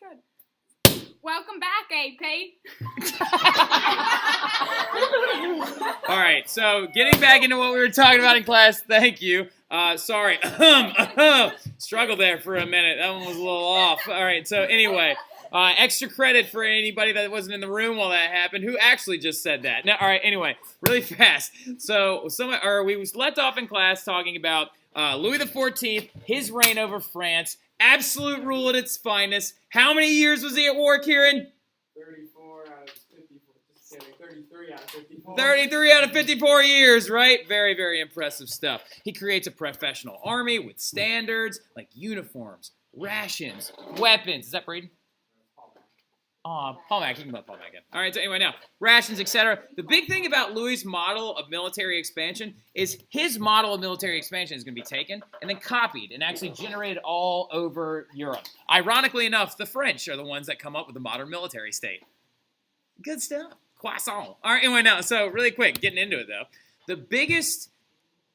good. Welcome back, AP. All right, so getting back into what we were talking about in class, thank you. Sorry, struggled there for a minute. That one was a little off. All right, so anyway, extra credit for anybody that wasn't in the room while that happened. Who actually just said that? Now, all right, anyway, really fast. So we left off in class talking about Louis XIV, his reign over France, absolute rule at its finest. How many years was he at war, Kieran? 34 out of 54. Just kidding. 33 out of 54. 33 out of 54 years, right? Very, very impressive stuff. He creates a professional army with standards like uniforms, rations, weapons. Is that Braden? Paul Mack. You can let Paul Mack in. All right, so anyway, now, rations, etc. The big thing about Louis' model of military expansion is his model of military expansion is going to be taken and then copied and actually generated all over Europe. Ironically enough, the French are the ones that come up with the modern military state. Good stuff. Croissant. All right, anyway, now, so really quick, getting into it, though. The biggest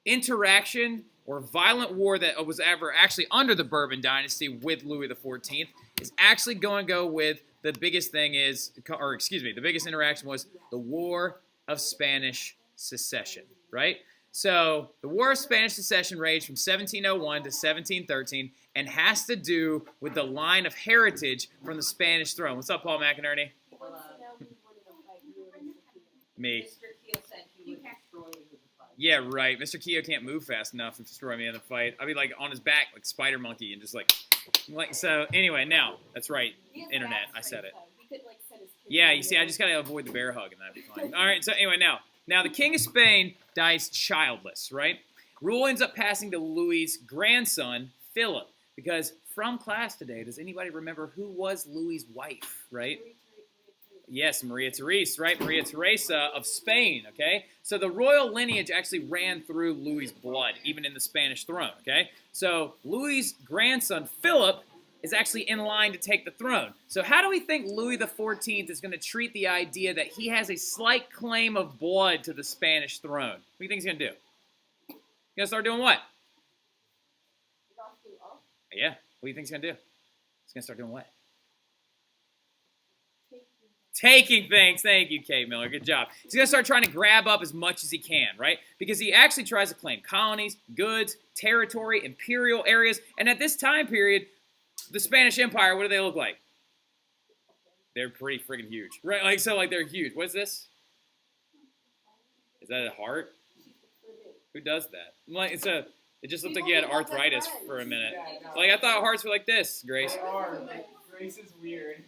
interaction or violent war that was ever actually under the Bourbon dynasty with Louis XIV is actually going to go with the biggest interaction was the War of Spanish Succession, right? So the War of Spanish Succession raged from 1701 to 1713 and has to do with the line of heritage from the Spanish throne. What's up, Paul McInerney? Me. Mr. Keel said he would destroy you in the fight. Yeah, right. Mr. Keogh can't move fast enough to destroy me in the fight. I'd be like on his back like Spider Monkey and just like so. Anyway, now that's right. Internet, I said it. Yeah, you see, I just gotta avoid the bear hug and that'd be fine. All right. So anyway, now the King of Spain dies childless, right? Rule ends up passing to Louis' grandson Philip because from class today, does anybody remember who was Louis' wife? Right. Yes, Maria Theresa, right? Maria Theresa of Spain, okay? So the royal lineage actually ran through Louis' blood, even in the Spanish throne, okay? So Louis' grandson, Philip, is actually in line to take the throne. So how do we think Louis XIV is going to treat the idea that he has a slight claim of blood to the Spanish throne? What do you think he's going to do? He's going to start doing what? Yeah, what do you think he's going to do? He's going to start doing what? Taking things. Thank you, Kate Miller. Good job. He's going to start trying to grab up as much as he can, right? Because he actually tries to claim colonies, goods, territory, imperial areas. And at this time period, the Spanish Empire, what do they look like? They're pretty friggin' huge, right? Like they're huge. What is this? Is that a heart? Who does that? Like, it just looked like you had arthritis for a minute. Like, I thought hearts were like this, Grace. They are. Grace is weird.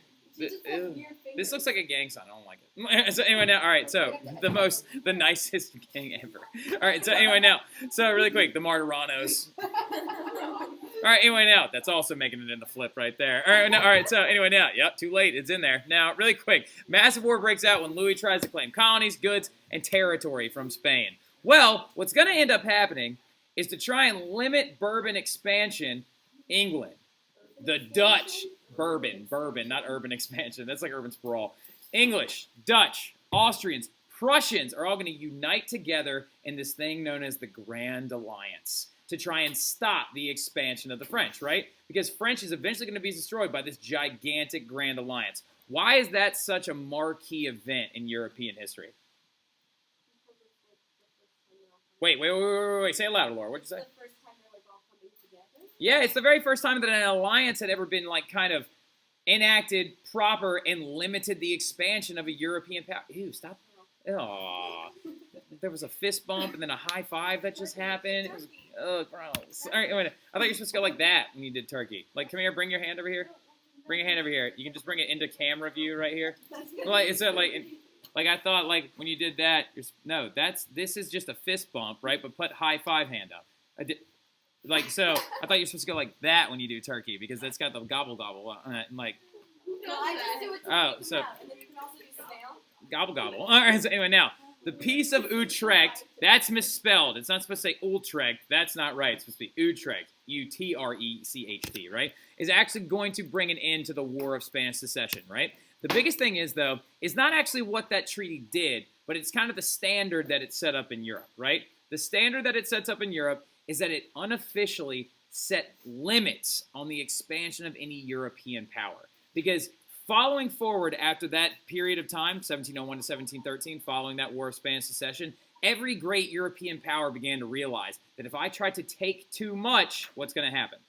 This looks like a gang sign. I don't like it. So anyway, now, all right. So the nicest gang ever. All right. So anyway, now, so really quick, the Martiranos. All right. Anyway, now that's also making it in the flip right there. All right. Now, all right. So anyway, now, yep, too late. It's in there. Now, really quick, massive war breaks out when Louis tries to claim colonies, goods, and territory from Spain. Well, what's going to end up happening is to try and limit Bourbon expansion. England, the Dutch. Bourbon, not urban expansion. That's like urban sprawl. English, Dutch, Austrians, Prussians are all going to unite together in this thing known as the Grand Alliance to try and stop the expansion of the French, right? Because French is eventually going to be destroyed by this gigantic Grand Alliance. Why is that such a marquee event in European history? Wait. Say it louder, Laura. What'd you say? Yeah, it's the very first time that an alliance had ever been like kind of enacted proper and limited the expansion of a European power. Ew, stop. Aww. There was a fist bump and then a high five that just happened. It was, gross. All right, wait, I thought you were supposed to go like that when you did turkey. Like, come here, bring your hand over here. Bring your hand over here. You can just bring it into camera view right here. Like, it's like I thought like when you did that. This is just a fist bump, right? But put high five hand up. Like, so, I thought you were supposed to go like that when you do turkey, because that's got the gobble gobble on it, and like... No, I just do it to oh, so... And then you can also do snail. Gobble gobble. All right, so anyway, now, the Peace of Utrecht, that's misspelled. It's not supposed to say Utrecht. That's not right. It's supposed to be Utrecht, U-T-R-E-C-H-T, right? Is actually going to bring an end to the War of Spanish Succession, right? The biggest thing is, though, is not actually what that treaty did, but it's kind of the standard that it set up in Europe, right? The standard that it sets up in Europe is that it unofficially set limits on the expansion of any European power. Because following forward after that period of time, 1701 to 1713, following that War of Spanish Succession, every great European power began to realize that if I try to take too much, what's going to happen?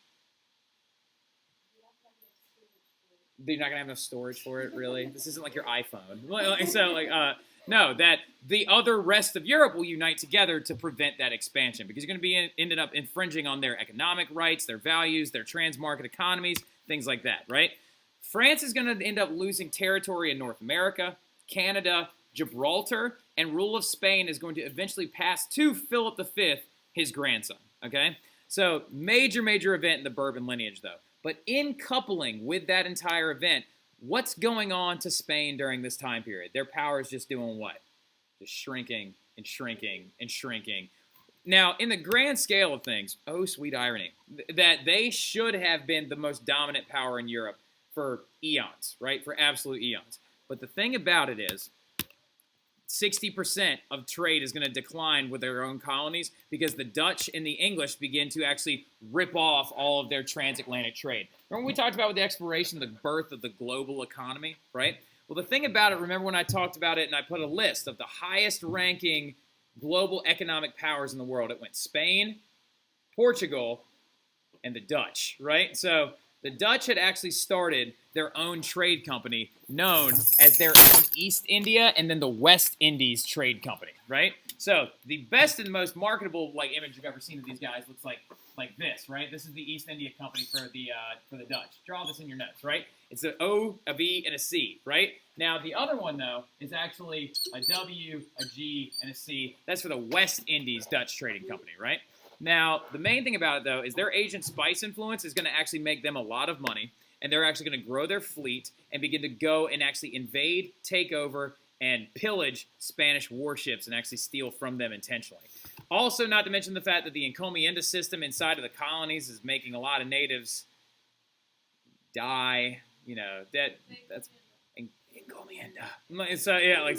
You're not going to have enough storage for it, really? This isn't like your iPhone. So, no, that the other rest of Europe will unite together to prevent that expansion because you're going to be ended up infringing on their economic rights, their values, their trans-market economies, things like that, right? France is going to end up losing territory in North America, Canada, Gibraltar, and rule of Spain is going to eventually pass to Philip V, his grandson, okay? So major, major event in the Bourbon lineage, though. But in coupling with that entire event, what's going on to Spain during this time period? Their power is just doing what? Just shrinking and shrinking and shrinking. Now, in the grand scale of things, oh, sweet irony, that they should have been the most dominant power in Europe for eons, right? For absolute eons. But the thing about it is, 60% of trade is going to decline with their own colonies because the Dutch and the English begin to actually rip off all of their transatlantic trade. Remember we talked about with the exploration, the birth of the global economy, right? Well, the thing about it, remember when I talked about it and I put a list of the highest ranking global economic powers in the world? It went Spain, Portugal, and the Dutch, right? So the Dutch had actually started their own trade company known as their own East India and then the West Indies Trade Company, right? So the best and most marketable image you've ever seen of these guys looks like this, right? This is the East India Company for the Dutch. Draw this in your notes, right? It's an O, a V, and a C, right? Now the other one though is actually a W, a G, and a C. That's for the West Indies Dutch Trading Company, right? Now, the main thing about it, though, is their Asian spice influence is going to actually make them a lot of money, and they're actually going to grow their fleet and begin to go and actually invade, take over, and pillage Spanish warships and actually steal from them intentionally. Also, not to mention the fact that the encomienda system inside of the colonies is making a lot of natives die. You know, that's encomienda. So, yeah,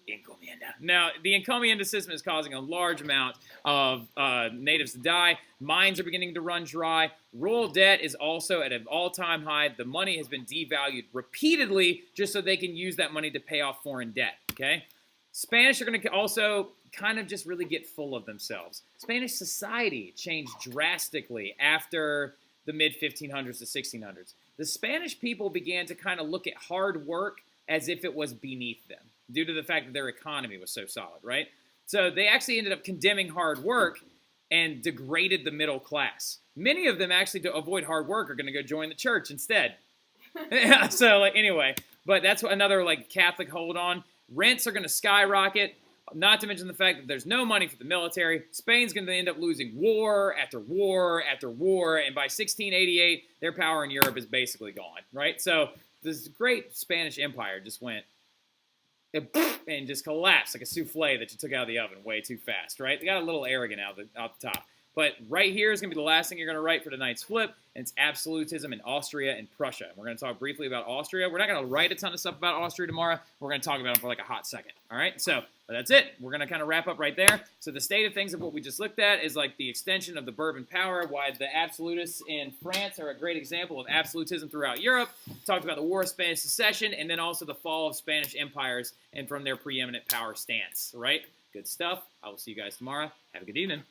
encomienda. Now, the encomienda system is causing a large amount of natives to die. Mines are beginning to run dry. Royal debt is also at an all-time high. The money has been devalued repeatedly just so they can use that money to pay off foreign debt, okay? Spanish are going to also kind of just really get full of themselves. Spanish society changed drastically after the mid-1500s to 1600s. The Spanish people began to kind of look at hard work as if it was beneath them, due to the fact that their economy was so solid, right? So they actually ended up condemning hard work and degraded the middle class. Many of them actually, to avoid hard work, are going to go join the church instead. So, anyway, but that's another, Catholic hold on. Rents are going to skyrocket, not to mention the fact that there's no money for the military. Spain's going to end up losing war after war after war, and by 1688, their power in Europe is basically gone, right? So this great Spanish Empire just went and just collapsed like a souffle that you took out of the oven way too fast, right? They got a little arrogant out the top. But right here is going to be the last thing you're going to write for tonight's flip, and it's absolutism in Austria and Prussia. We're going to talk briefly about Austria. We're not going to write a ton of stuff about Austria tomorrow. We're going to talk about them for a hot second, all right? So that's it. We're going to kind of wrap up right there. So the state of things of what we just looked at is the extension of the Bourbon power, why the absolutists in France are a great example of absolutism throughout Europe. Talked about the War of Spanish Succession, and then also the fall of Spanish empires and from their preeminent power stance, all right? Good stuff. I will see you guys tomorrow. Have a good evening.